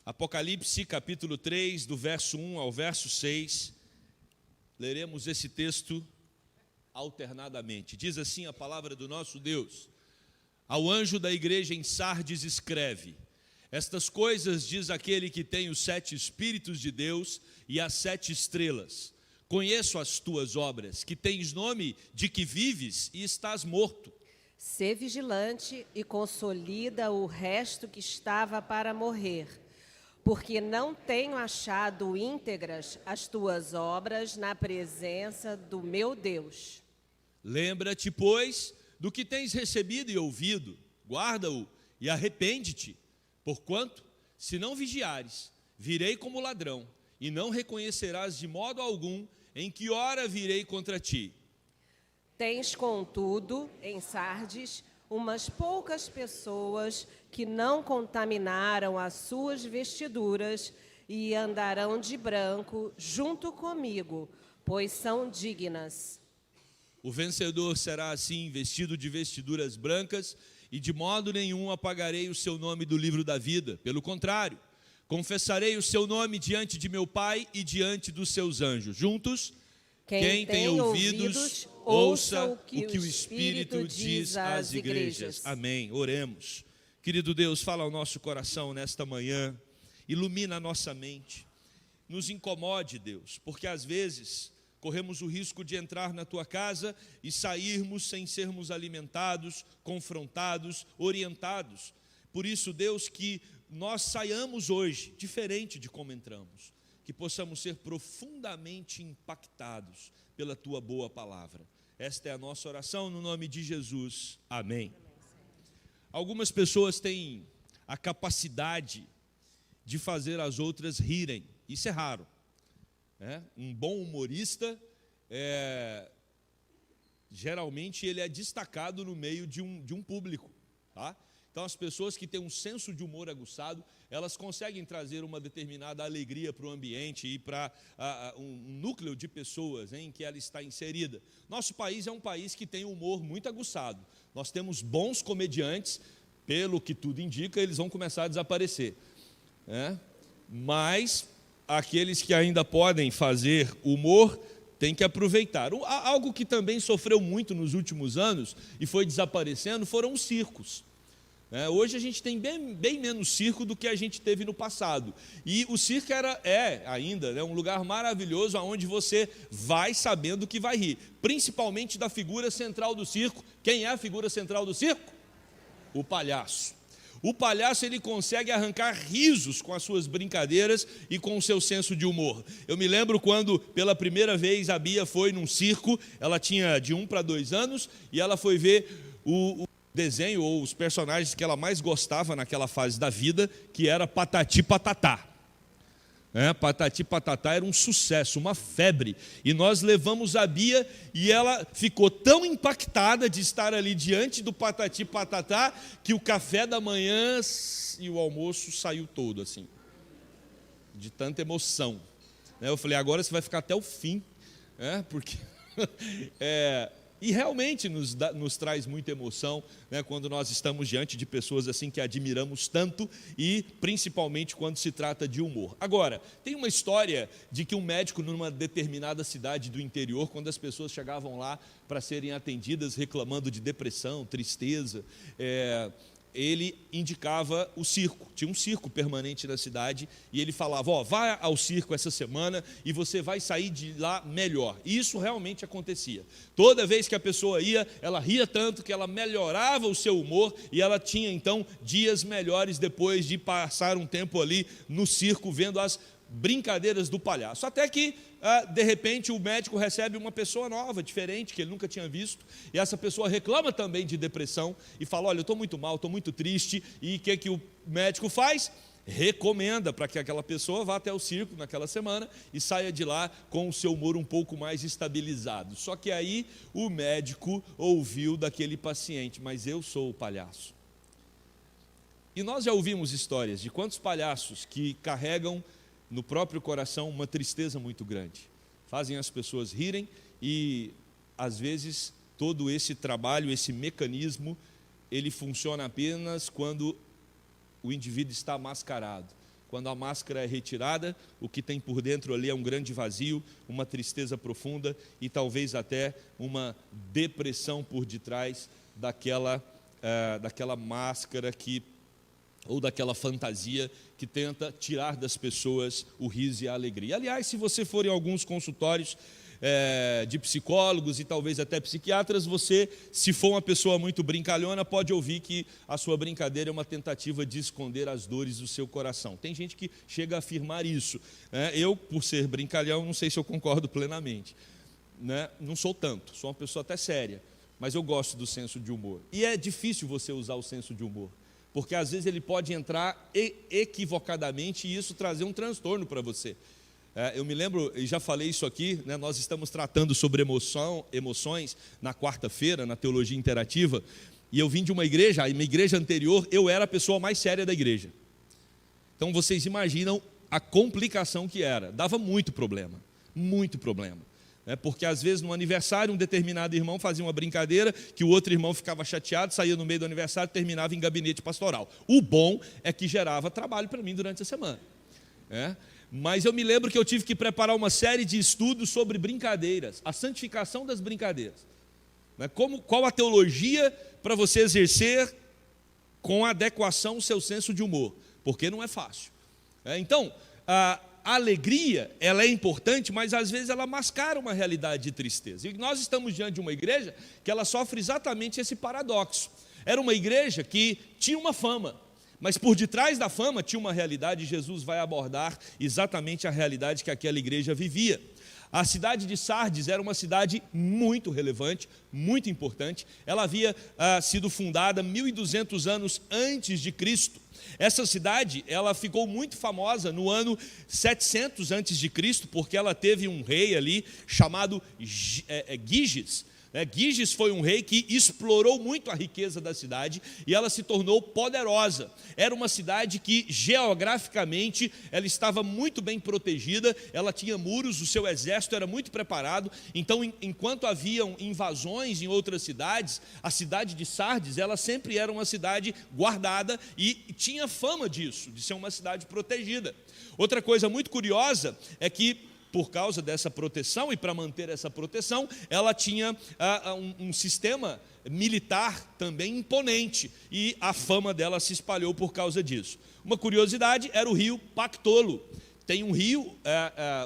Apocalipse capítulo 3, do verso 1 ao verso 6, leremos esse texto alternadamente. Diz assim a palavra do nosso Deus: ao anjo da igreja em Sardes escreve: estas coisas diz aquele que tem os 7 Espíritos de Deus e as 7 estrelas. Conheço as tuas obras, que tens nome de que vives e estás morto. Sê vigilante e consolida o resto que estava para morrer, porque não tenho achado íntegras as tuas obras na presença do meu Deus. Lembra-te, pois, do que tens recebido e ouvido, guarda-o e arrepende-te, porquanto, se não vigiares, virei como ladrão, e não reconhecerás de modo algum em que hora virei contra ti. Tens, contudo, em Sardes, umas poucas pessoas que não contaminaram as suas vestiduras e andarão de branco junto comigo, pois são dignas. O vencedor será assim vestido de vestiduras brancas, e de modo nenhum apagarei o seu nome do livro da vida. Pelo contrário, confessarei o seu nome diante de meu Pai e diante dos seus anjos. Juntos, quem tem ouvidos, ouça o que o Espírito diz às igrejas. Amém. Oremos. Querido Deus, fala ao nosso coração nesta manhã, ilumina a nossa mente, nos incomode, Deus, porque às vezes corremos o risco de entrar na tua casa e sairmos sem sermos alimentados, confrontados, orientados. Por isso, Deus, que nós saiamos hoje diferente de como entramos, que possamos ser profundamente impactados pela tua boa palavra. Esta é a nossa oração no nome de Jesus. Amém. Algumas pessoas têm a capacidade de fazer as outras rirem. Isso é raro. Um bom humorista, geralmente ele é destacado no meio de um público, tá? Então as pessoas que têm um senso de humor aguçado, elas conseguem trazer uma determinada alegria para o ambiente e para um núcleo de pessoas em que ela está inserida. Nosso país é um país que tem um humor muito aguçado. Nós temos bons comediantes, pelo que tudo indica, eles vão começar a desaparecer, mas aqueles que ainda podem fazer humor têm que aproveitar. Algo que também sofreu muito nos últimos anos e foi desaparecendo foram os circos. Hoje a gente tem bem menos circo do que a gente teve no passado. E o circo é ainda um lugar maravilhoso onde você vai sabendo que vai rir. Principalmente da figura central do circo. Quem é a figura central do circo? O palhaço. O palhaço ele consegue arrancar risos com as suas brincadeiras e com o seu senso de humor. Eu me lembro quando pela primeira vez a Bia foi num circo, ela tinha de 1 para 2 anos, e ela foi ver o desenho ou os personagens que ela mais gostava naquela fase da vida, que era Patati Patatá. Patati Patatá era um sucesso, uma febre, e nós levamos a Bia e ela ficou tão impactada de estar ali diante do Patati Patatá que o café da manhã e o almoço saiu todo assim, de tanta emoção. Eu falei, agora você vai ficar até o fim, porque e realmente nos traz muita emoção, quando nós estamos diante de pessoas assim que admiramos tanto, e principalmente quando se trata de humor. Agora, tem uma história de que um médico numa determinada cidade do interior, quando as pessoas chegavam lá para serem atendidas reclamando de depressão, tristeza, ele indicava o circo. Tinha um circo permanente na cidade e ele falava, vá ao circo essa semana e você vai sair de lá melhor. E isso realmente acontecia. Toda vez que a pessoa ia, ela ria tanto que ela melhorava o seu humor e ela tinha então dias melhores depois de passar um tempo ali no circo vendo as brincadeiras do palhaço. Até que, de repente, o médico recebe uma pessoa nova, diferente, que ele nunca tinha visto, e essa pessoa reclama também de depressão e fala, olha, eu estou muito mal, estou muito triste, e o que o médico faz? Recomenda para que aquela pessoa vá até o circo naquela semana e saia de lá com o seu humor um pouco mais estabilizado. Só que aí o médico ouviu daquele paciente, mas eu sou o palhaço. E nós já ouvimos histórias de quantos palhaços que carregam no próprio coração uma tristeza muito grande, fazem as pessoas rirem, e às vezes todo esse trabalho, esse mecanismo, ele funciona apenas quando o indivíduo está mascarado, Quando a máscara é retirada, o que tem por dentro ali é um grande vazio, uma tristeza profunda e talvez até uma depressão por detrás daquela máscara ou daquela fantasia que tenta tirar das pessoas o riso e a alegria. Aliás, se você for em alguns consultórios de psicólogos e talvez até psiquiatras, você, se for uma pessoa muito brincalhona, pode ouvir que a sua brincadeira é uma tentativa de esconder as dores do seu coração. Tem gente que chega a afirmar isso. Eu, por ser brincalhão, não sei se eu concordo plenamente. Não sou tanto, sou uma pessoa até séria, mas eu gosto do senso de humor. E é difícil você usar o senso de humor, porque às vezes ele pode entrar equivocadamente e isso trazer um transtorno para você. Eu me lembro, e já falei isso aqui, nós estamos tratando sobre emoções na quarta-feira, na Teologia Interativa, e eu vim de uma igreja, a minha igreja anterior, eu era a pessoa mais séria da igreja. Então vocês imaginam a complicação que era, dava muito problema, porque às vezes no aniversário um determinado irmão fazia uma brincadeira, que o outro irmão ficava chateado, saía no meio do aniversário e terminava em gabinete pastoral. O bom é que gerava trabalho para mim durante a semana. Mas eu me lembro que eu tive que preparar uma série de estudos sobre brincadeiras, a santificação das brincadeiras. Qual a teologia para você exercer com adequação o seu senso de humor, porque não é fácil. Então, a alegria, ela é importante, mas às vezes ela mascara uma realidade de tristeza. E nós estamos diante de uma igreja que ela sofre exatamente esse paradoxo. Era uma igreja que tinha uma fama, mas por detrás da fama tinha uma realidade, e Jesus vai abordar exatamente a realidade que aquela igreja vivia. A cidade de Sardes era uma cidade muito relevante, muito importante. Ela havia sido fundada 1.200 anos antes de Cristo. Essa cidade, ela ficou muito famosa no ano 700 antes de Cristo, porque ela teve um rei ali chamado Giges. Giges foi um rei que explorou muito a riqueza da cidade e ela se tornou poderosa. Era uma cidade que geograficamente ela estava muito bem protegida, ela tinha muros, o seu exército era muito preparado. Então, enquanto haviam invasões em outras cidades, a cidade de Sardes, ela sempre era uma cidade guardada e tinha fama disso, de ser uma cidade protegida. Outra coisa muito curiosa é que, por causa dessa proteção e para manter essa proteção, ela tinha um sistema militar também imponente e a fama dela se espalhou por causa disso. Uma curiosidade era o rio Pactolo. Tem um rio,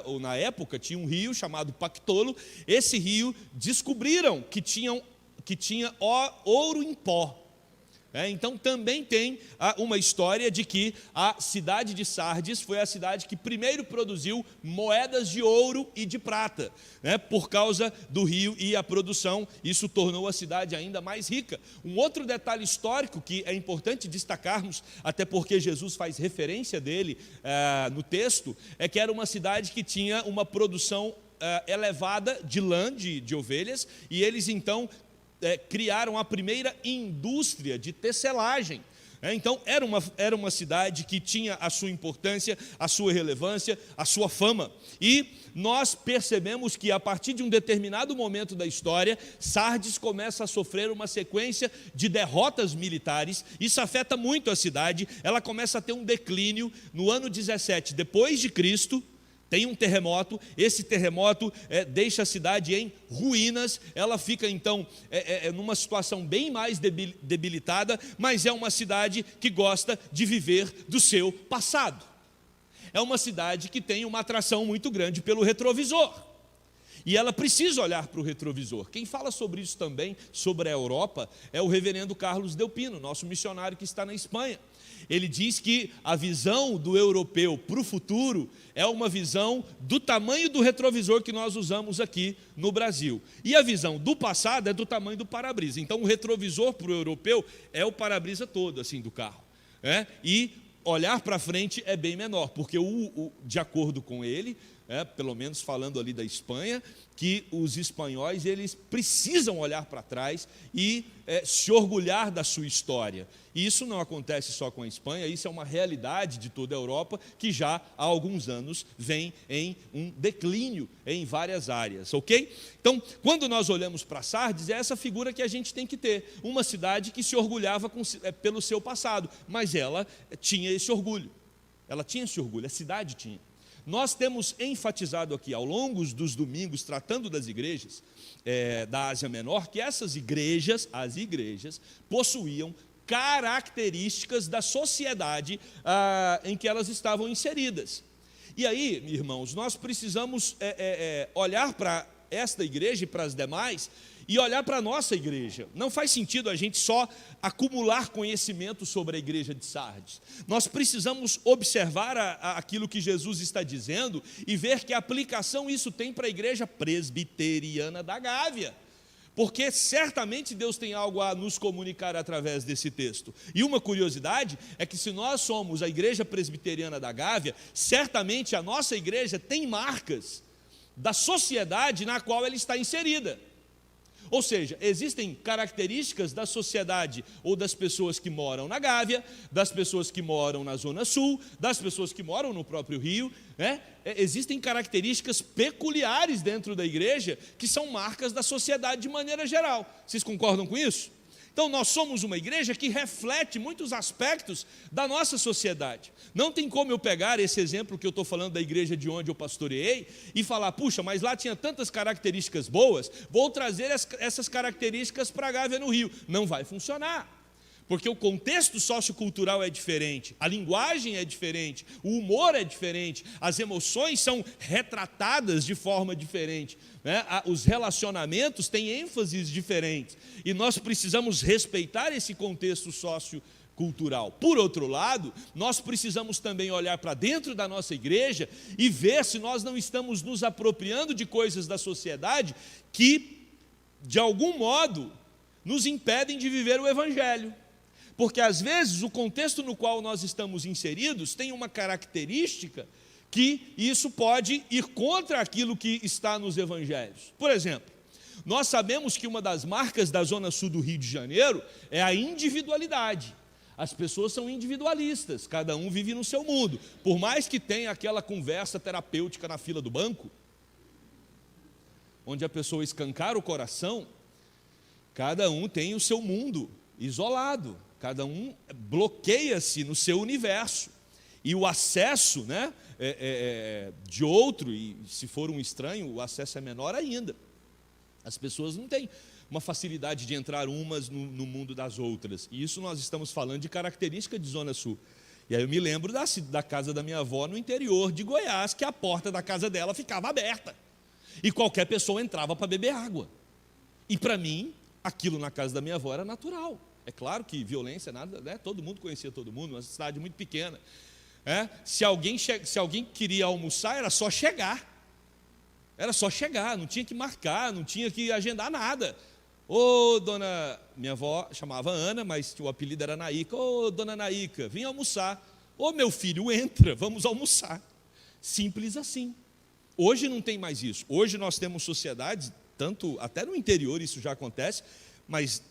ou na época tinha um rio chamado Pactolo. Esse rio descobriram que tinha ouro em pó. Então também tem uma história de que a cidade de Sardes foi a cidade que primeiro produziu moedas de ouro e de prata, por causa do rio e a produção, isso tornou a cidade ainda mais rica. Um outro detalhe histórico que é importante destacarmos, até porque Jesus faz referência dele no texto, é que era uma cidade que tinha uma produção elevada de lã, de ovelhas, e eles então criaram a primeira indústria de tecelagem. Então era uma cidade que tinha a sua importância, a sua relevância, a sua fama. E nós percebemos que a partir de um determinado momento da história, Sardes começa a sofrer uma sequência de derrotas militares. Isso afeta muito a cidade. Ela começa a ter um declínio. No ano 17 depois de Cristo, tem um terremoto, esse terremoto deixa a cidade em ruínas, ela fica então numa situação bem mais debilitada, mas é uma cidade que gosta de viver do seu passado. É uma cidade que tem uma atração muito grande pelo retrovisor. E ela precisa olhar para o retrovisor. Quem fala sobre isso também, sobre a Europa, é o reverendo Carlos Delpino, nosso missionário que está na Espanha. Ele diz que a visão do europeu para o futuro é uma visão do tamanho do retrovisor que nós usamos aqui no Brasil. E a visão do passado é do tamanho do para-brisa. Então o retrovisor para o europeu é o para-brisa todo assim, do carro. E olhar para frente é bem menor, porque de acordo com ele, pelo menos falando ali da Espanha, que os espanhóis eles precisam olhar para trás e se orgulhar da sua história. E isso não acontece só com a Espanha, isso é uma realidade de toda a Europa que já há alguns anos vem em um declínio em várias áreas, ok? Então, quando nós olhamos para Sardes, é essa figura que a gente tem que ter, uma cidade que se orgulhava pelo seu passado, mas ela tinha esse orgulho. ela tinha esse orgulho, a cidade tinha. Nós temos enfatizado aqui, ao longo dos domingos, tratando das igrejas da Ásia Menor, que essas igrejas, as igrejas, possuíam características da sociedade em que elas estavam inseridas. E aí, irmãos, nós precisamos olhar para esta igreja e para as demais, e olhar para a nossa igreja. Não faz sentido a gente só acumular conhecimento sobre a igreja de Sardes. Nós precisamos observar aquilo que Jesus está dizendo e ver que aplicação isso tem para a igreja presbiteriana da Gávea. Porque certamente Deus tem algo a nos comunicar através desse texto. E uma curiosidade é que se nós somos a igreja presbiteriana da Gávea, certamente a nossa igreja tem marcas da sociedade na qual ela está inserida. Ou seja, existem características da sociedade ou das pessoas que moram na Gávea, das pessoas que moram na Zona Sul, das pessoas que moram no próprio Rio, né? Existem características peculiares dentro da igreja que são marcas da sociedade de maneira geral. Vocês concordam com isso? Então nós somos uma igreja que reflete muitos aspectos da nossa sociedade. Não tem como eu pegar esse exemplo que eu estou falando da igreja de onde eu pastoreei e falar, puxa, mas lá tinha tantas características boas, vou trazer essas características para a Gávea no Rio. Não vai funcionar, porque o contexto sociocultural é diferente, a linguagem é diferente, o humor é diferente, as emoções são retratadas de forma diferente, né? Os relacionamentos têm ênfases diferentes, e nós precisamos respeitar esse contexto sociocultural. Por outro lado, nós precisamos também olhar para dentro da nossa igreja e ver se nós não estamos nos apropriando de coisas da sociedade que, de algum modo, nos impedem de viver o Evangelho. Porque às vezes o contexto no qual nós estamos inseridos tem uma característica que isso pode ir contra aquilo que está nos evangelhos. Por exemplo, nós sabemos que uma das marcas da Zona Sul do Rio de Janeiro é a individualidade. As pessoas são individualistas, cada um vive no seu mundo. Por mais que tenha aquela conversa terapêutica na fila do banco, onde a pessoa escancara o coração, cada um tem o seu mundo isolado. Cada um bloqueia-se no seu universo. E o acesso, né, de outro, e se for um estranho, o acesso é menor ainda. As pessoas não têm uma facilidade de entrar umas no mundo das outras. E isso nós estamos falando de característica de Zona Sul. E aí eu me lembro da casa da minha avó no interior de Goiás, que a porta da casa dela ficava aberta. E qualquer pessoa entrava para beber água. E para mim, aquilo na casa da minha avó era natural. É claro que violência, nada, né? Todo mundo conhecia todo mundo, uma cidade muito pequena. Se alguém queria almoçar, era só chegar. Era só chegar, não tinha que marcar, não tinha que agendar nada. Ô, dona, minha avó chamava Ana, mas o apelido era Naíca. Ô, dona Naíca, vem almoçar. Ô, meu filho, entra, vamos almoçar. Simples assim. Hoje não tem mais isso. Hoje nós temos sociedades, tanto até no interior isso já acontece, mas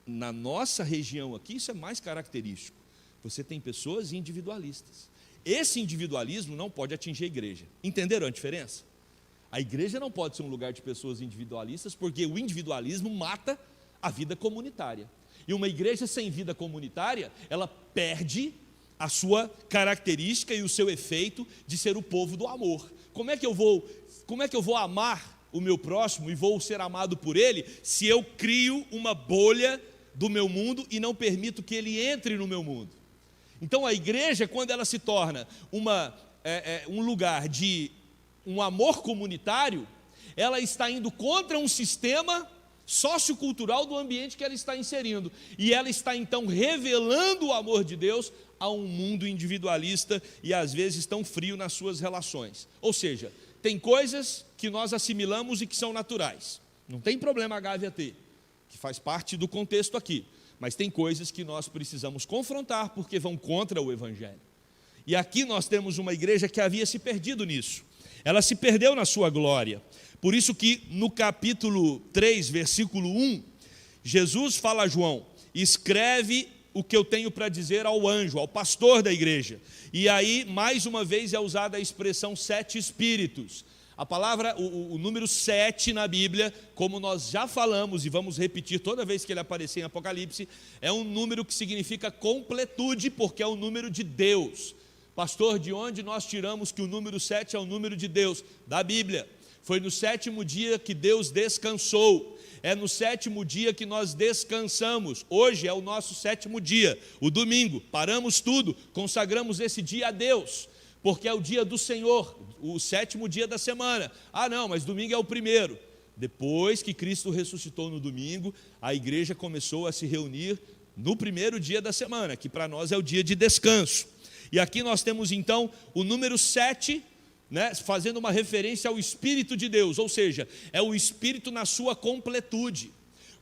na nossa região aqui isso é mais característico. Você tem pessoas individualistas. Esse individualismo não pode atingir a igreja. Entenderam a diferença? A igreja não pode ser um lugar de pessoas individualistas, porque o individualismo mata a vida comunitária. E uma igreja sem vida comunitária, ela perde a sua característica e o seu efeito de ser o povo do amor. Como é que eu vou amar o meu próximo e vou ser amado por ele, se eu crio uma bolha do meu mundo e não permito que ele entre no meu mundo? Então a igreja, quando ela se torna um lugar de um amor comunitário, ela está indo contra um sistema sociocultural do ambiente que ela está inserindo, e ela está então revelando o amor de Deus a um mundo individualista e às vezes tão frio nas suas relações. Ou seja, tem coisas que nós assimilamos e que são naturais, não tem problema a Gávea ter, que faz parte do contexto aqui, mas tem coisas que nós precisamos confrontar porque vão contra o Evangelho. E aqui nós temos uma igreja que havia se perdido nisso, ela se perdeu na sua glória. Por isso que no capítulo 3, versículo 1, Jesus fala a João: escreve o que eu tenho para dizer ao anjo, ao pastor da igreja. E aí, mais uma vez, é usada a expressão 7 espíritos. A palavra, o número 7 na Bíblia, como nós já falamos e vamos repetir toda vez que ele aparecer em Apocalipse, é um número que significa completude, porque é o número de Deus. Pastor, de onde nós tiramos que o número 7 é o número de Deus? Da Bíblia. Foi no 7º dia que Deus descansou. É no 7º dia que nós descansamos. Hoje é o nosso 7º dia, o domingo. Paramos tudo, consagramos esse dia a Deus, porque é o dia do Senhor, o 7º dia da semana. Ah não, mas domingo é o primeiro. Depois que Cristo ressuscitou no domingo, a igreja começou a se reunir no primeiro dia da semana, que para nós é o dia de descanso. E aqui nós temos então o número 7, né, fazendo uma referência ao Espírito de Deus, ou seja, é o Espírito na sua completude.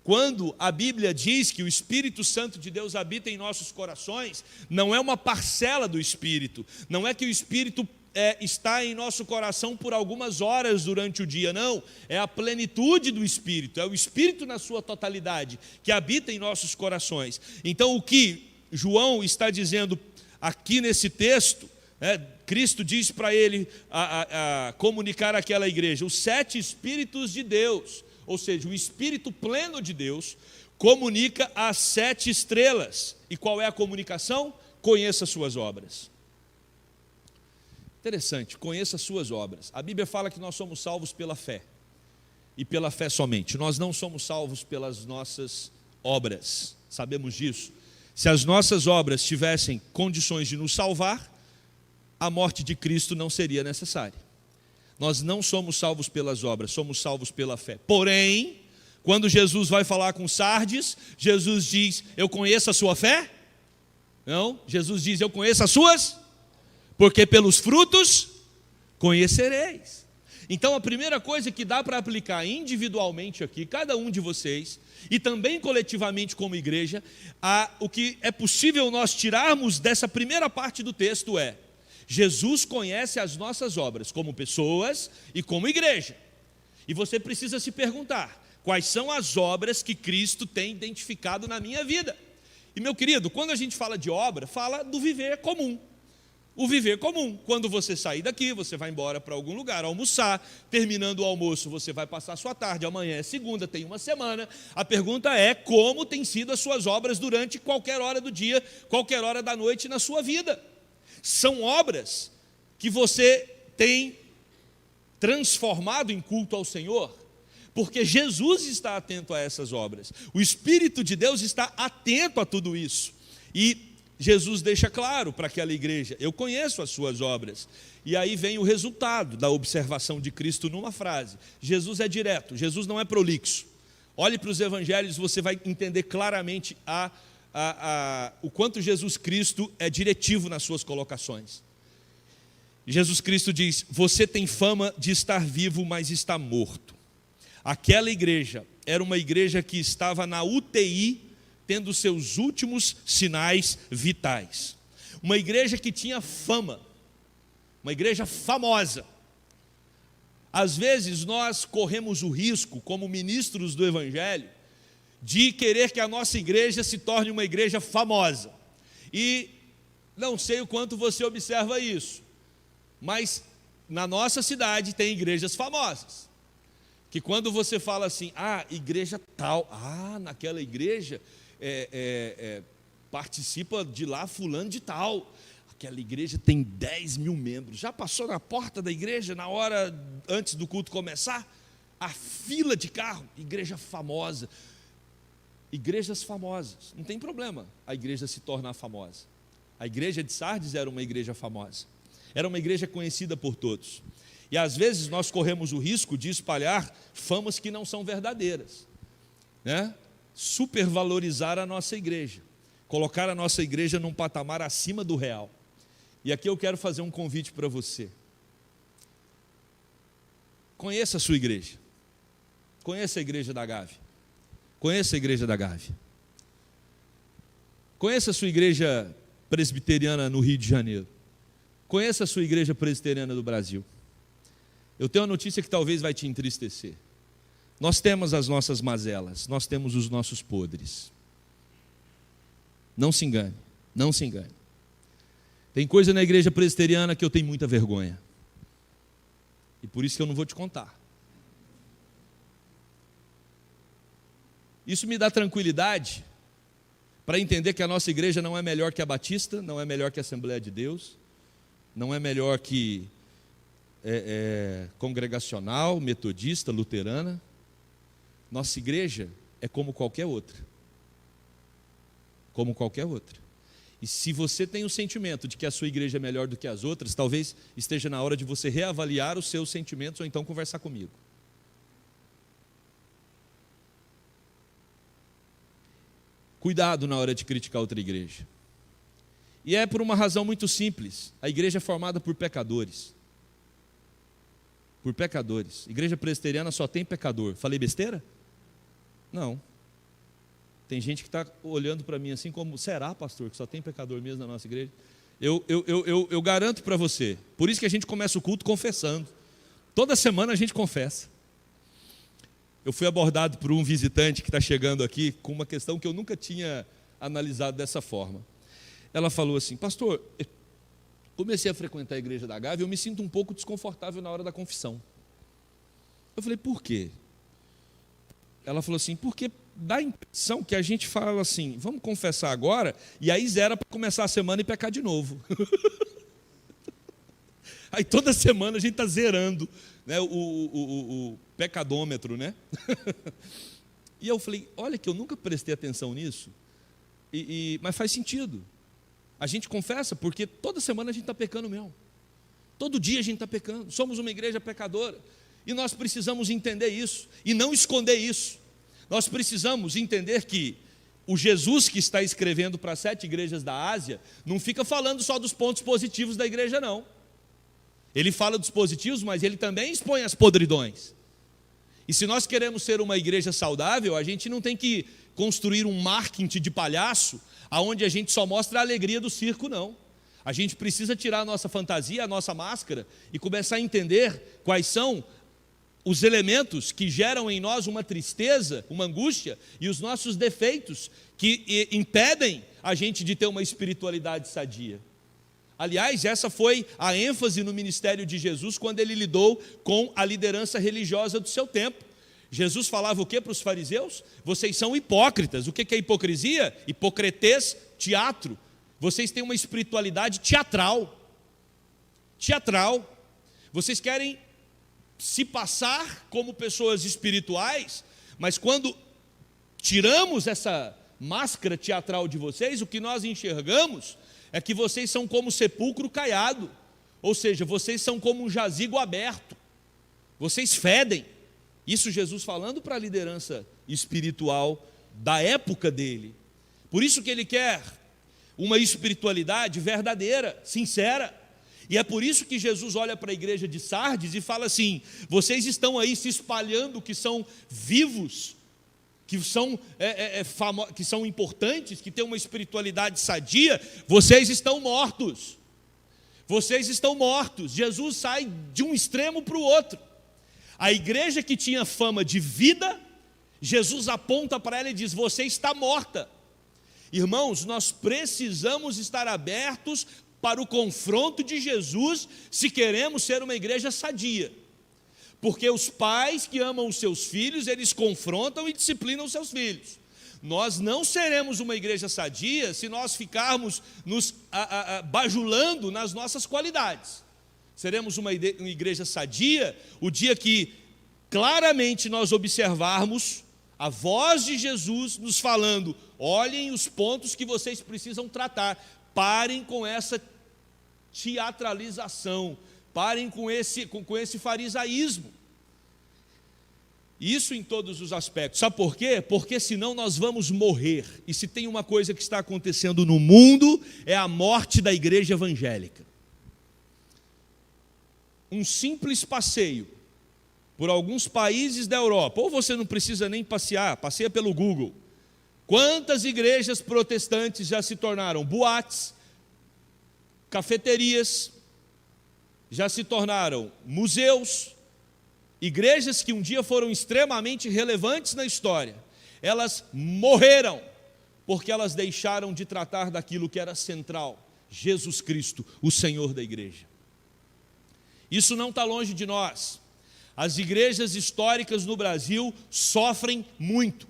Quando a Bíblia diz que o Espírito Santo de Deus habita em nossos corações, não é uma parcela do Espírito, não é que o Espírito está em nosso coração por algumas horas durante o dia, não, é a plenitude do Espírito, é o Espírito na sua totalidade, que habita em nossos corações. Então o que João está dizendo aqui nesse texto, Cristo diz para ele a comunicar àquela igreja, os 7 Espíritos de Deus, ou seja, o Espírito pleno de Deus, comunica as 7 estrelas. E qual é a comunicação? Conheça as suas obras. Interessante, conheça as suas obras. A Bíblia fala que nós somos salvos pela fé, e pela fé somente. Nós não somos salvos pelas nossas obras, sabemos disso. Se as nossas obras tivessem condições de nos salvar, a morte de Cristo não seria necessária. Nós não somos salvos pelas obras, somos salvos pela fé. Porém, quando Jesus vai falar com Sardes, Jesus diz, eu conheço a sua fé? Não, Jesus diz, eu conheço as suas, porque pelos frutos conhecereis. Então a primeira coisa que dá para aplicar individualmente aqui, cada um de vocês, e também coletivamente como igreja, o que é possível nós tirarmos dessa primeira parte do texto é: Jesus conhece as nossas obras como pessoas e como igreja. E você precisa se perguntar, quais são as obras que Cristo tem identificado na minha vida? E meu querido, quando a gente fala de obra, fala do viver comum. O viver comum, quando você sair daqui, você vai embora para algum lugar almoçar, terminando o almoço você vai passar a sua tarde, amanhã é segunda, tem uma semana. A pergunta é, como têm sido as suas obras durante qualquer hora do dia, qualquer hora da noite na sua vida? São obras que você tem transformado em culto ao Senhor, porque Jesus está atento a essas obras, o Espírito de Deus está atento a tudo isso, e Jesus deixa claro para aquela igreja, eu conheço as suas obras. E aí vem o resultado da observação de Cristo numa frase. Jesus é direto, Jesus não é prolixo. Olhe para os evangelhos, você vai entender claramente o quanto Jesus Cristo é diretivo nas suas colocações. Jesus Cristo diz, você tem fama de estar vivo, mas está morto. Aquela igreja era uma igreja que estava na UTI, tendo seus últimos sinais vitais. Uma igreja que tinha fama, uma igreja famosa. Às vezes nós corremos o risco, como ministros do Evangelho, de querer que a nossa igreja se torne uma igreja famosa. E não sei o quanto você observa isso, mas na nossa cidade tem igrejas famosas, que quando você fala assim, igreja tal, naquela igreja participa de lá fulano de tal, aquela igreja tem 10 mil membros, já passou na porta da igreja na hora antes do culto começar, a fila de carro, igreja famosa. Igrejas famosas, não tem problema a igreja se tornar famosa. A igreja de Sardes era uma igreja famosa, era uma igreja conhecida por todos, e às vezes nós corremos o risco de espalhar famas que não são verdadeiras, né? Supervalorizar a nossa igreja, colocar a nossa igreja num patamar acima do real. E aqui eu quero fazer um convite para você. Conheça a sua igreja, conheça a igreja da Gávea, conheça a igreja da Gávea, conheça a sua igreja presbiteriana no Rio de Janeiro, conheça a sua igreja presbiteriana do Brasil. Eu tenho uma notícia que talvez vai te entristecer. Nós temos as nossas mazelas, nós temos os nossos podres. Não se engane, não se engane. Tem coisa na igreja presbiteriana que eu tenho muita vergonha, e por isso que eu não vou te contar. Isso me dá tranquilidade para entender que a nossa igreja não é melhor que a Batista, não é melhor que a Assembleia de Deus, não é melhor que congregacional, metodista, luterana. Nossa igreja é como qualquer outra. Como qualquer outra. E se você tem o sentimento de que a sua igreja é melhor do que as outras, talvez esteja na hora de você reavaliar os seus sentimentos ou então conversar comigo. Cuidado na hora de criticar outra igreja. E é por uma razão muito simples. A igreja é formada por pecadores. Por pecadores. Igreja presbiteriana só tem pecador. Falei besteira? Não. Tem gente que está olhando para mim assim como, será, pastor, que só tem pecador mesmo na nossa igreja? Eu garanto para você. Por isso que a gente começa o culto confessando. Toda semana a gente confessa. Eu fui abordado por um visitante que está chegando aqui com uma questão que eu nunca tinha analisado dessa forma. Ela falou assim, pastor, eu comecei a frequentar a igreja da Gávea e eu me sinto um pouco desconfortável na hora da confissão. Eu falei, por quê? Ela falou assim, porque dá a impressão que a gente fala assim, vamos confessar agora, e aí zera para começar a semana e pecar de novo. Aí toda semana a gente está zerando, né, o pecadômetro, né? E eu falei, olha que eu nunca prestei atenção nisso, mas faz sentido. A gente confessa porque toda semana a gente está pecando mesmo. Todo dia a gente está pecando. Somos uma igreja pecadora. E nós precisamos entender isso e não esconder isso. Nós precisamos entender que o Jesus que está escrevendo para 7 igrejas da Ásia não fica falando só dos pontos positivos da igreja, não. Ele fala dos positivos, mas ele também expõe as podridões. E se nós queremos ser uma igreja saudável, a gente não tem que construir um marketing de palhaço, aonde a gente só mostra a alegria do circo, não. A gente precisa tirar a nossa fantasia, a nossa máscara, e começar a entender quais são os elementos que geram em nós uma tristeza, uma angústia, e os nossos defeitos que impedem a gente de ter uma espiritualidade sadia. Aliás, essa foi a ênfase no ministério de Jesus quando ele lidou com a liderança religiosa do seu tempo. Jesus falava o que para os fariseus? Vocês são hipócritas. O que é hipocrisia? Hipocretês, teatro. Vocês têm uma espiritualidade teatral. Teatral. Vocês querem se passar como pessoas espirituais, mas quando tiramos essa máscara teatral de vocês, o que nós enxergamos é que vocês são como sepulcro caiado, ou seja, vocês são como um jazigo aberto, vocês fedem. Isso Jesus falando para a liderança espiritual da época dele. Por isso que ele quer uma espiritualidade verdadeira, sincera. E é por isso que Jesus olha para a igreja de Sardes e fala assim, vocês estão aí se espalhando que são vivos, que são importantes, que têm uma espiritualidade sadia, vocês estão mortos. Vocês estão mortos. Jesus sai de um extremo para o outro. A igreja que tinha fama de vida, Jesus aponta para ela e diz, você está morta. Irmãos, nós precisamos estar abertos para o confronto de Jesus, se queremos ser uma igreja sadia. Porque os pais que amam os seus filhos, eles confrontam e disciplinam os seus filhos. Nós não seremos uma igreja sadia se nós ficarmos nos bajulando nas nossas qualidades. Seremos uma igreja sadia o dia que claramente nós observarmos a voz de Jesus nos falando, olhem os pontos que vocês precisam tratar, parem com essa teatralização, parem com esse farisaísmo. Isso em todos os aspectos. Sabe por quê? Porque senão nós vamos morrer. E se tem uma coisa que está acontecendo no mundo, é a morte da igreja evangélica. Um simples passeio por alguns países da Europa, ou você não precisa nem passear, passeia pelo Google. Quantas igrejas protestantes já se tornaram boates, cafeterias, já se tornaram museus, igrejas que um dia foram extremamente relevantes na história, elas morreram, porque elas deixaram de tratar daquilo que era central, Jesus Cristo, o Senhor da igreja. Isso não está longe de nós. As igrejas históricas no Brasil sofrem muito.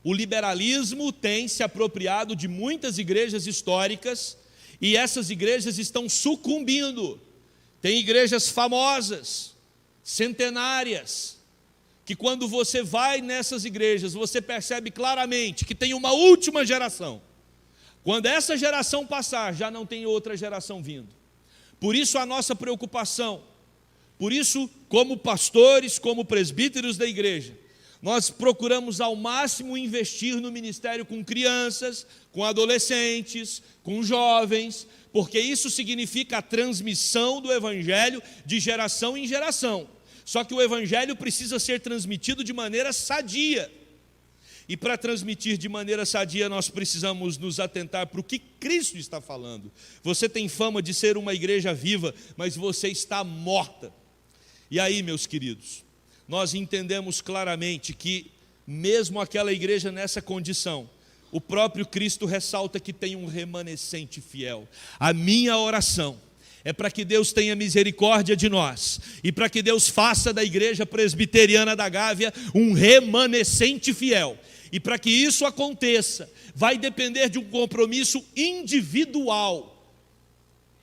O liberalismo tem se apropriado de muitas igrejas históricas E essas igrejas estão sucumbindo. Tem igrejas famosas, centenárias, que quando você vai nessas igrejas, você percebe claramente que tem uma última geração. Quando essa geração passar, já não tem outra geração vindo. Por isso a nossa preocupação, por isso, como pastores, como presbíteros da igreja, nós procuramos ao máximo investir no ministério com crianças, com adolescentes, com jovens, porque isso significa a transmissão do evangelho de geração em geração. Só que o evangelho precisa ser transmitido de maneira sadia. E para transmitir de maneira sadia, nós precisamos nos atentar para o que Cristo está falando. Você tem fama de ser uma igreja viva, mas você está morta. E aí, meus queridos, nós entendemos claramente que, mesmo aquela igreja nessa condição, o próprio Cristo ressalta que tem um remanescente fiel. A minha oração é para que Deus tenha misericórdia de nós e para que Deus faça da igreja presbiteriana da Gávea um remanescente fiel. E para que isso aconteça, vai depender de um compromisso individual.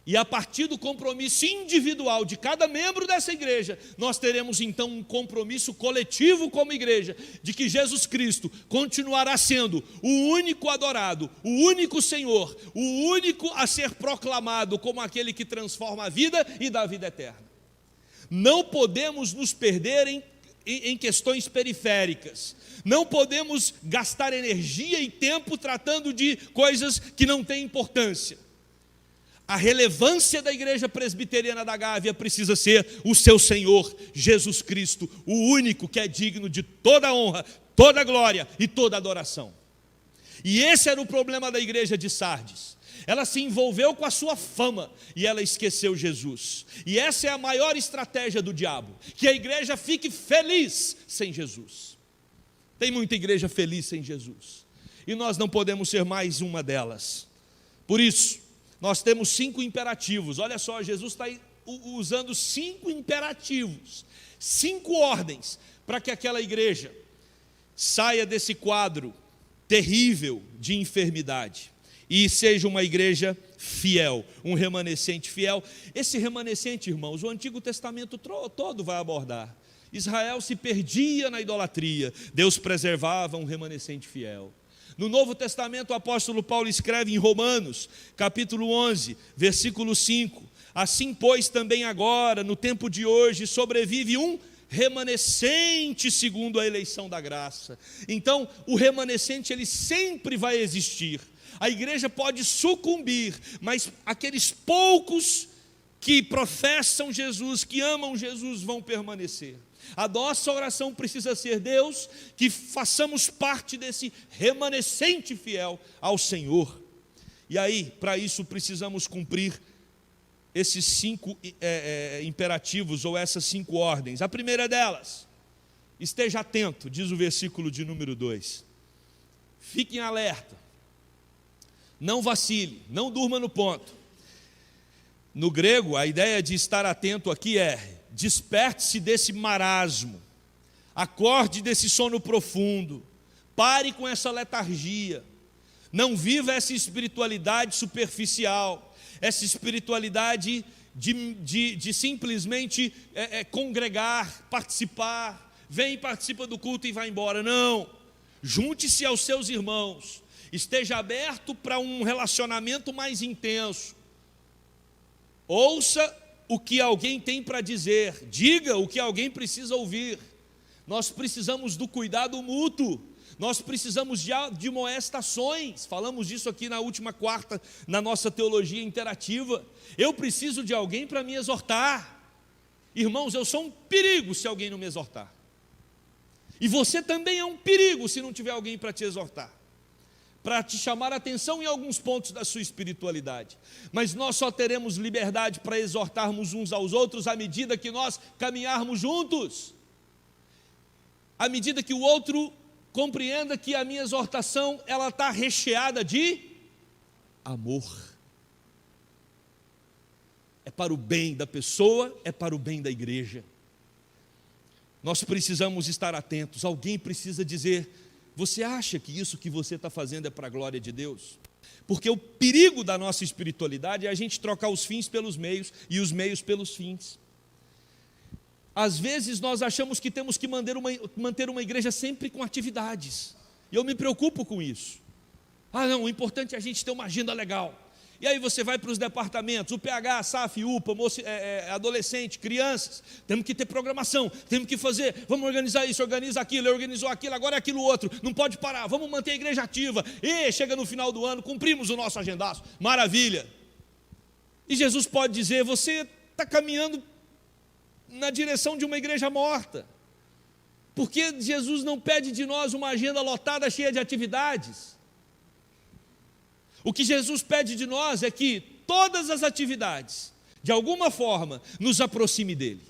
E a partir do compromisso individual de cada membro dessa igreja, nós teremos então um compromisso coletivo como igreja, de que Jesus Cristo continuará sendo o único adorado, o único Senhor, o único a ser proclamado como aquele que transforma a vida e dá a vida eterna. Não podemos nos perder em questões periféricas. Não podemos gastar energia e tempo tratando de coisas que não têm importância. A relevância da igreja presbiteriana da Gávea precisa ser o seu Senhor, Jesus Cristo, o único que é digno de toda honra, toda glória e toda adoração. E esse era o problema da igreja de Sardes. Ela se envolveu com a sua fama e ela esqueceu Jesus. E essa é a maior estratégia do diabo, que a igreja fique feliz sem Jesus. Tem muita igreja feliz sem Jesus, e nós não podemos ser mais uma delas. Por isso, nós temos 5 imperativos. Olha só, Jesus está usando 5 imperativos, 5 ordens, para que aquela igreja saia desse quadro terrível de enfermidade e seja uma igreja fiel, um remanescente fiel. Esse remanescente, irmãos, o Antigo Testamento todo vai abordar. Israel se perdia na idolatria, Deus preservava um remanescente fiel. No Novo Testamento, o apóstolo Paulo escreve em Romanos, capítulo 11, versículo 5: assim, pois, também agora, no tempo de hoje, sobrevive um remanescente segundo a eleição da graça. Então, o remanescente, ele sempre vai existir. A igreja pode sucumbir, mas aqueles poucos que professam Jesus, que amam Jesus, vão permanecer. A nossa oração precisa ser: Deus, que façamos parte desse remanescente fiel ao Senhor. E aí, para isso, precisamos cumprir esses 5 imperativos, ou essas 5 ordens. A primeira delas: esteja atento, diz o versículo de número 2. Fique em alerta, não vacile, não durma no ponto. No grego, a ideia de estar atento aqui é: desperte-se desse marasmo, acorde desse sono profundo, pare com essa letargia, não viva essa espiritualidade superficial, essa espiritualidade de simplesmente congregar, participar, vem e participa do culto e vai embora. Não, junte-se aos seus irmãos, esteja aberto para um relacionamento mais intenso, ouça o que alguém tem para dizer, diga o que alguém precisa ouvir. Nós precisamos do cuidado mútuo, nós precisamos de admoestações. Falamos disso aqui na última quarta, na nossa teologia interativa. Eu preciso de alguém para me exortar. Irmãos, eu sou um perigo se alguém não me exortar, e você também é um perigo se não tiver alguém para te exortar, para te chamar a atenção em alguns pontos da sua espiritualidade. Mas nós só teremos liberdade para exortarmos uns aos outros à medida que nós caminharmos juntos, à medida que o outro compreenda que a minha exortação, ela está recheada de amor. É para o bem da pessoa, é para o bem da igreja. Nós precisamos estar atentos. Alguém precisa dizer: você acha que isso que você está fazendo é para a glória de Deus? Porque o perigo da nossa espiritualidade é a gente trocar os fins pelos meios e os meios pelos fins. Às vezes nós achamos que temos que manter uma igreja sempre com atividades. E eu me preocupo com isso. Não, o importante é a gente ter uma agenda legal. E aí você vai para os departamentos, o PH, SAF, UPA, adolescente, crianças, temos que ter programação, temos que fazer, vamos organizar isso, organiza aquilo, organizou aquilo, agora é aquilo outro, não pode parar, vamos manter a igreja ativa. E chega no final do ano, cumprimos o nosso agendaço, maravilha. E Jesus pode dizer, você está caminhando na direção de uma igreja morta, porque Jesus não pede de nós uma agenda lotada, cheia de atividades. O que Jesus pede de nós é que todas as atividades, de alguma forma, nos aproxime dele.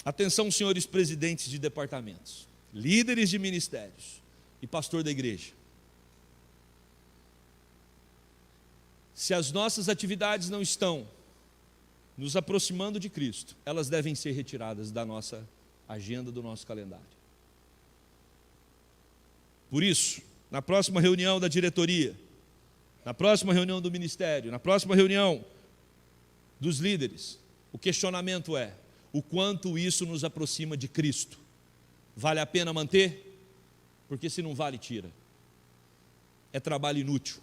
Atenção, senhores presidentes de departamentos, líderes de ministérios e pastor da igreja. Se as nossas atividades não estão nos aproximando de Cristo, elas devem ser retiradas da nossa agenda, do nosso calendário. Por isso, na próxima reunião da diretoria, na próxima reunião do ministério, na próxima reunião dos líderes, o questionamento é: o quanto isso nos aproxima de Cristo? Vale a pena manter? Porque se não vale, tira. É trabalho inútil.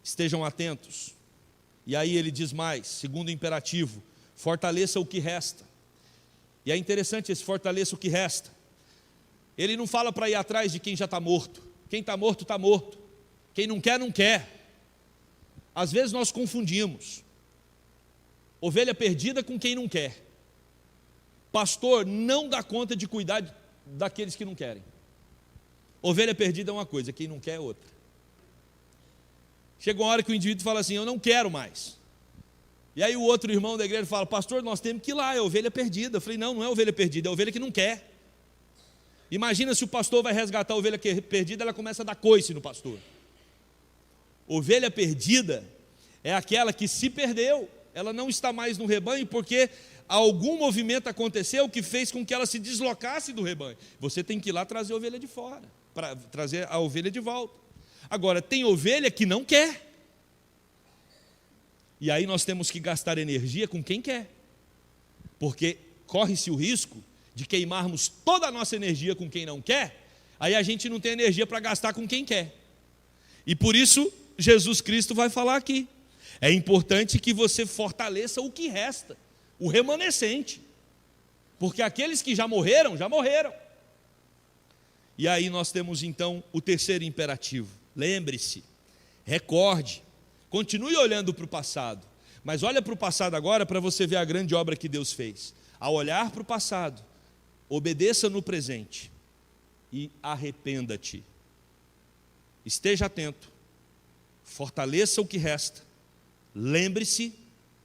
Estejam atentos. E aí ele diz mais, segundo imperativo: fortaleça o que resta. E é interessante esse fortaleça o que resta. Ele não fala para ir atrás de quem já está morto. Quem está morto, está morto. Quem não quer, não quer. Às vezes nós confundimos ovelha perdida com quem não quer. Pastor não dá conta de cuidar daqueles que não querem. Ovelha perdida é uma coisa, quem não quer é outra. Chega uma hora que o indivíduo fala assim: eu não quero mais. E aí o outro irmão da igreja fala: pastor, nós temos que ir lá, é ovelha perdida. Eu falei: não, não é ovelha perdida, é ovelha que não quer. Imagina se o pastor vai resgatar a ovelha perdida, ela começa a dar coice no pastor. Ovelha perdida é aquela que se perdeu, ela não está mais no rebanho porque algum movimento aconteceu que fez com que ela se deslocasse do rebanho. Você tem que ir lá trazer a ovelha de fora, para trazer a ovelha de volta. Agora, tem ovelha que não quer. E aí nós temos que gastar energia com quem quer, porque corre-se o risco de queimarmos toda a nossa energia com quem não quer, aí a gente não tem energia para gastar com quem quer. E por isso Jesus Cristo vai falar aqui: é importante que você fortaleça o que resta, o remanescente, porque aqueles que já morreram, já morreram. E aí nós temos então o terceiro imperativo: lembre-se, recorde, continue olhando para o passado, mas olha para o passado agora para você ver a grande obra que Deus fez. Ao olhar para o passado, obedeça no presente e arrependa-te. Esteja atento, fortaleça o que resta, lembre-se,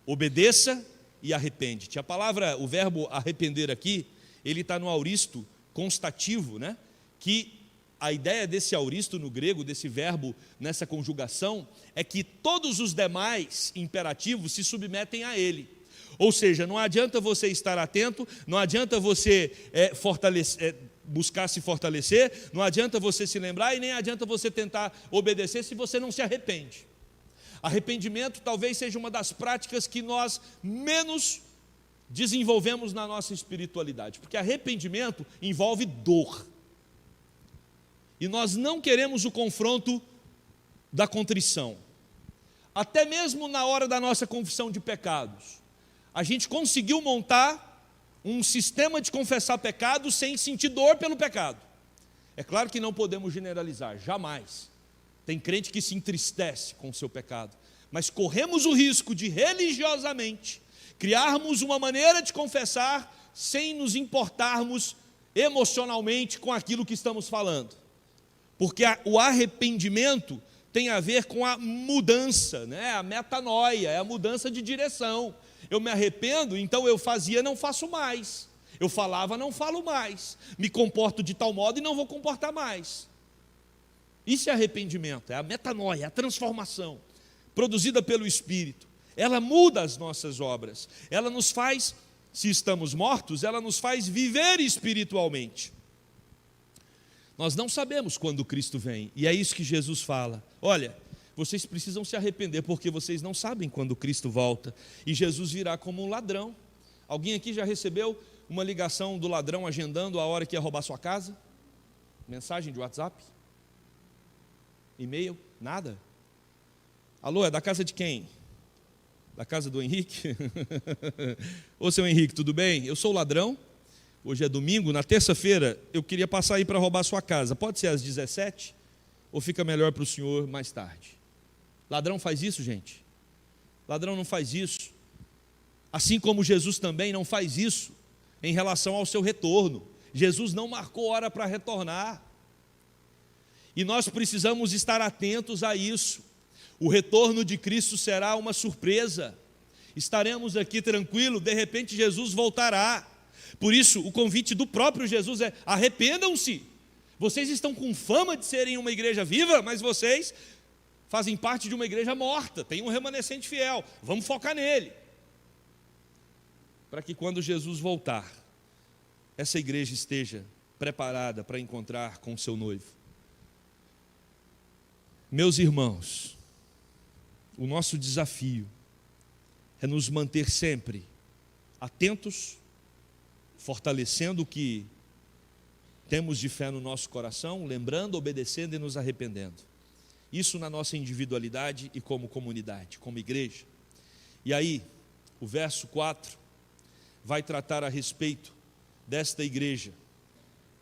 obedeça e arrepende-te. A palavra, o verbo arrepender aqui, ele está no auristo constativo, né? Que a ideia desse auristo no grego, desse verbo nessa conjugação, é que todos os demais imperativos se submetem a ele. Ou seja, não adianta você estar atento, não adianta você buscar se fortalecer, não adianta você se lembrar e nem adianta você tentar obedecer se você não se arrepende. Arrependimento talvez seja uma das práticas que nós menos desenvolvemos na nossa espiritualidade, porque arrependimento envolve dor. E nós não queremos o confronto da contrição. Até mesmo na hora da nossa confissão de pecados, a gente conseguiu montar um sistema de confessar pecado sem sentir dor pelo pecado. É claro que não podemos generalizar, jamais. Tem crente que se entristece com o seu pecado, mas corremos o risco de religiosamente criarmos uma maneira de confessar sem nos importarmos emocionalmente com aquilo que estamos falando. Porque o arrependimento tem a ver com a mudança, né? A metanoia, é a mudança de direção. Eu me arrependo, então eu fazia, não faço mais. Eu falava, não falo mais. Me comporto de tal modo e não vou comportar mais. Isso é arrependimento, é a metanoia, é a transformação produzida pelo Espírito. Ela muda as nossas obras. Ela nos faz, se estamos mortos, ela nos faz viver espiritualmente. Nós não sabemos quando Cristo vem, e é isso que Jesus fala. Olha, vocês precisam se arrepender, porque vocês não sabem quando Cristo volta, e Jesus virá como um ladrão. Alguém aqui já recebeu uma ligação do ladrão agendando a hora que ia roubar sua casa? Mensagem de WhatsApp? E-mail? Nada? Alô, é da casa de quem? Da casa do Henrique? Ô, seu Henrique, tudo bem? Eu sou o ladrão. Hoje é domingo, na terça-feira eu queria passar aí para roubar a sua casa. Pode ser às 17? Ou fica melhor para o senhor mais tarde? Ladrão faz isso, gente? Ladrão não faz isso. Assim como Jesus também não faz isso em relação ao seu retorno. Jesus não marcou hora para retornar. E nós precisamos estar atentos a isso. O retorno de Cristo será uma surpresa. Estaremos aqui tranquilos, de repente Jesus voltará. Por isso, o convite do próprio Jesus é: arrependam-se. Vocês estão com fama de serem uma igreja viva, mas vocês fazem parte de uma igreja morta. Tem um remanescente fiel. Vamos focar nele. Para que quando Jesus voltar, essa igreja esteja preparada para encontrar com o seu noivo. Meus irmãos, o nosso desafio é nos manter sempre atentos, fortalecendo o que temos de fé no nosso coração, lembrando, obedecendo e nos arrependendo. Isso na nossa individualidade e como comunidade, como igreja. E aí, o verso 4 vai tratar a respeito desta igreja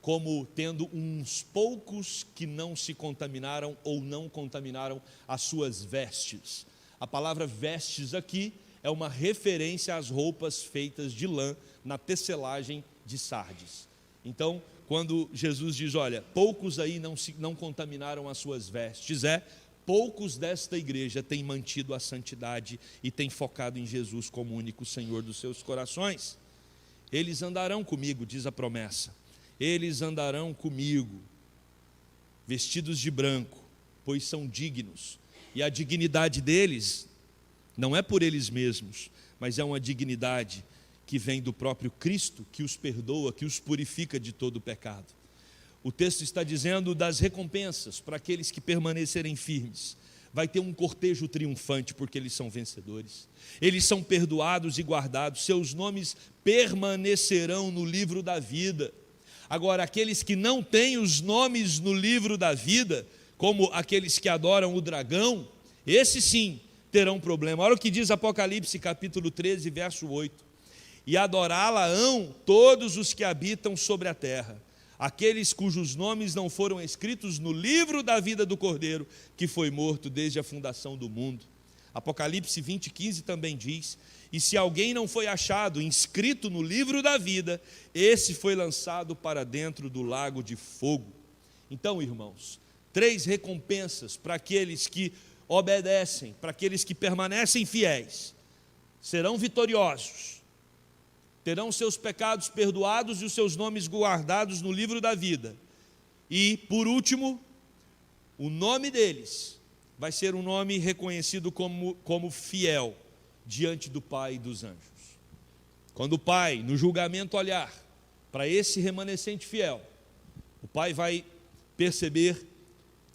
como tendo uns poucos que não se contaminaram ou não contaminaram as suas vestes. A palavra vestes aqui é uma referência às roupas feitas de lã na tecelagem de Sardes. Então, quando Jesus diz, olha, poucos aí não contaminaram as suas vestes, poucos desta igreja têm mantido a santidade e têm focado em Jesus como único Senhor dos seus corações. Eles andarão comigo, diz a promessa. Eles andarão comigo, vestidos de branco, pois são dignos. E a dignidade deles não é por eles mesmos, mas é uma dignidade que vem do próprio Cristo, que os perdoa, que os purifica de todo o pecado. O texto está dizendo das recompensas para aqueles que permanecerem firmes. Vai ter um cortejo triunfante, porque eles são vencedores. Eles são perdoados e guardados, seus nomes permanecerão no livro da vida. Agora, aqueles que não têm os nomes no livro da vida, como aqueles que adoram o dragão, esses sim terão problema. Olha o que diz Apocalipse capítulo 13, verso 8. E adorá-la-ão todos os que habitam sobre a terra, aqueles cujos nomes não foram escritos no livro da vida do Cordeiro, que foi morto desde a fundação do mundo. Apocalipse 20, 15 também diz: e se alguém não foi achado inscrito no livro da vida, esse foi lançado para dentro do lago de fogo. Então, irmãos, 3 recompensas para aqueles que obedecem, para aqueles que permanecem fiéis. Serão vitoriosos, terão seus pecados perdoados e os seus nomes guardados no livro da vida. E, por último, o nome deles vai ser um nome reconhecido como fiel diante do Pai e dos anjos. Quando o Pai, no julgamento, olhar para esse remanescente fiel, o Pai vai perceber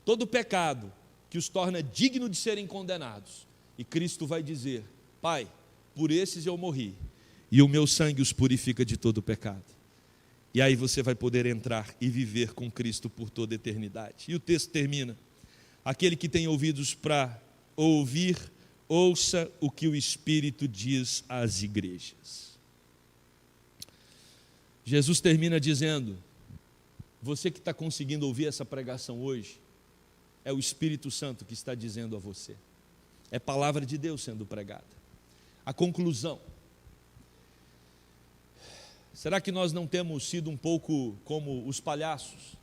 todo o pecado que os torna dignos de serem condenados. E Cristo vai dizer: Pai, por esses eu morri, e o meu sangue os purifica de todo o pecado. E aí você vai poder entrar e viver com Cristo por toda a eternidade. E o texto termina: aquele que tem ouvidos para ouvir, ouça o que o Espírito diz às igrejas. Jesus termina dizendo: você que está conseguindo ouvir essa pregação hoje, é o Espírito Santo que está dizendo a você. É palavra de Deus sendo pregada. A conclusão: será que nós não temos sido um pouco como os palhaços,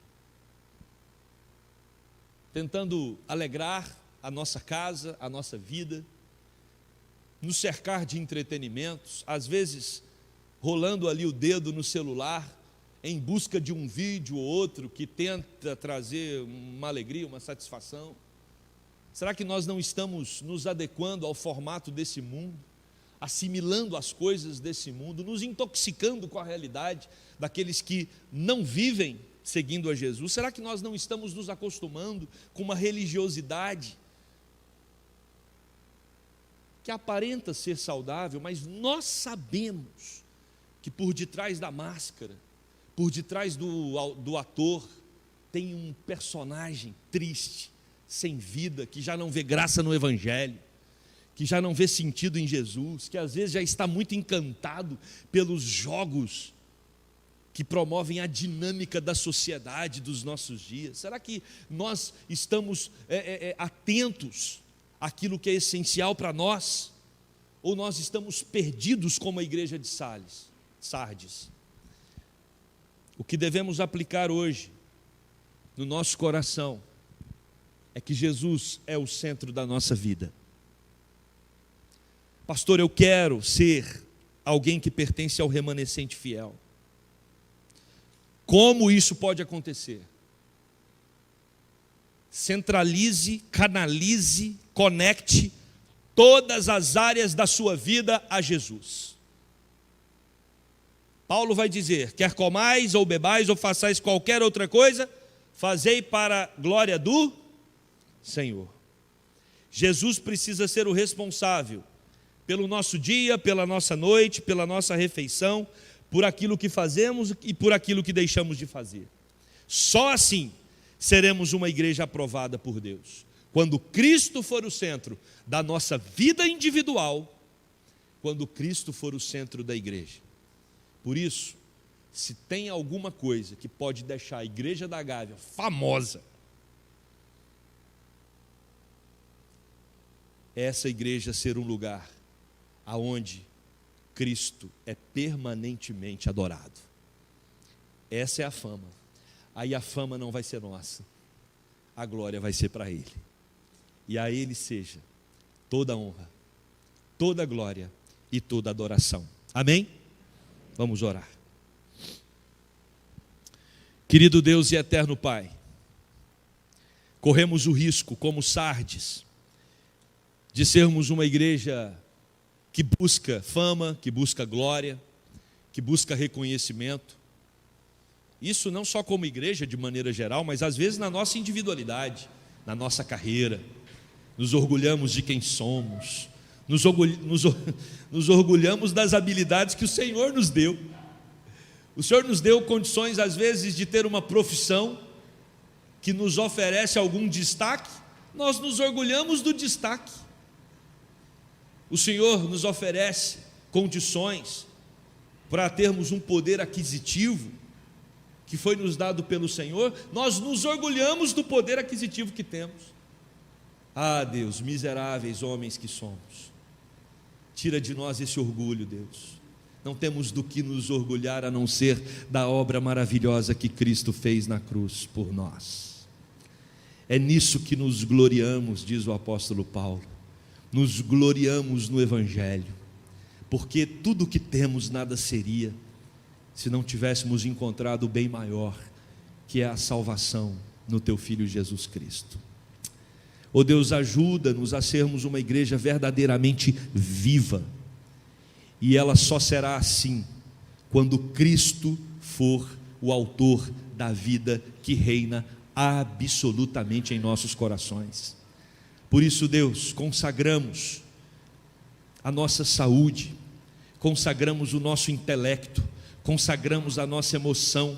tentando alegrar a nossa casa, a nossa vida, nos cercar de entretenimentos, às vezes rolando ali o dedo no celular, em busca de um vídeo ou outro que tenta trazer uma alegria, uma satisfação? Será que nós não estamos nos adequando ao formato desse mundo, assimilando as coisas desse mundo, nos intoxicando com a realidade daqueles que não vivem seguindo a Jesus? Será que nós não estamos nos acostumando com uma religiosidade que aparenta ser saudável, mas nós sabemos que por detrás da máscara, por detrás do ator, tem um personagem triste, sem vida, que já não vê graça no Evangelho, que já não vê sentido em Jesus, que às vezes já está muito encantado pelos jogos que promovem a dinâmica da sociedade dos nossos dias. Será que nós estamos atentos àquilo que é essencial para nós? Ou nós estamos perdidos como a igreja de Sardes? O que devemos aplicar hoje no nosso coração é que Jesus é o centro da nossa vida. Pastor, eu quero ser alguém que pertence ao remanescente fiel. Como isso pode acontecer? Centralize, canalize, conecte todas as áreas da sua vida a Jesus. Paulo vai dizer: quer comais ou bebais ou façais qualquer outra coisa, fazei para a glória do Senhor. Jesus precisa ser o responsável pelo nosso dia, pela nossa noite, pela nossa refeição, por aquilo que fazemos e por aquilo que deixamos de fazer. Só assim seremos uma igreja aprovada por Deus. Quando Cristo for o centro da nossa vida individual, quando Cristo for o centro da igreja. Por isso, se tem alguma coisa que pode deixar a igreja da Gávea famosa, é essa igreja ser um lugar aonde Cristo é permanentemente adorado. Essa é a fama. Aí a fama não vai ser nossa, a glória vai ser para Ele. E a Ele seja toda honra, toda glória e toda adoração. Amém? Vamos orar. Querido Deus e eterno Pai, corremos o risco, como Sardes, de sermos uma igreja que busca fama, que busca glória, que busca reconhecimento. Isso não só como igreja de maneira geral, mas às vezes na nossa individualidade, na nossa carreira. Nos orgulhamos de quem somos, nos orgulhamos das habilidades que o Senhor nos deu. O Senhor nos deu condições às vezes de ter uma profissão que nos oferece algum destaque, nós nos orgulhamos do destaque. O Senhor nos oferece condições para termos um poder aquisitivo que foi nos dado pelo Senhor, nós nos orgulhamos do poder aquisitivo que temos. Ah, Deus, miseráveis homens que somos, tira de nós esse orgulho, Deus. Não temos do que nos orgulhar a não ser da obra maravilhosa que Cristo fez na cruz por nós. É nisso que nos gloriamos, diz o apóstolo Paulo. Nos gloriamos no Evangelho, porque tudo o que temos nada seria se não tivéssemos encontrado o bem maior, que é a salvação no Teu Filho Jesus Cristo. Ó Deus, ajuda-nos a sermos uma igreja verdadeiramente viva, e ela só será assim quando Cristo for o autor da vida que reina absolutamente em nossos corações. Por isso, Deus, consagramos a nossa saúde, consagramos o nosso intelecto, consagramos a nossa emoção,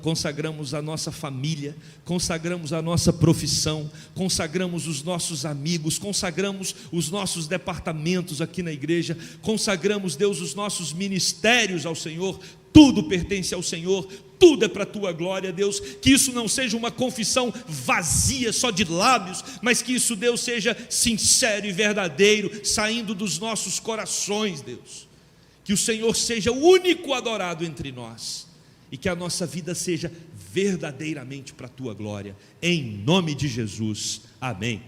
consagramos a nossa família, consagramos a nossa profissão, consagramos os nossos amigos, consagramos os nossos departamentos aqui na igreja, consagramos, Deus, os nossos ministérios ao Senhor. Tudo pertence ao Senhor, tudo é para a Tua glória, Deus. Que isso não seja uma confissão vazia, só de lábios, mas que isso, Deus, seja sincero e verdadeiro, saindo dos nossos corações, Deus. Que o Senhor seja o único adorado entre nós, e que a nossa vida seja verdadeiramente para a Tua glória, em nome de Jesus, amém.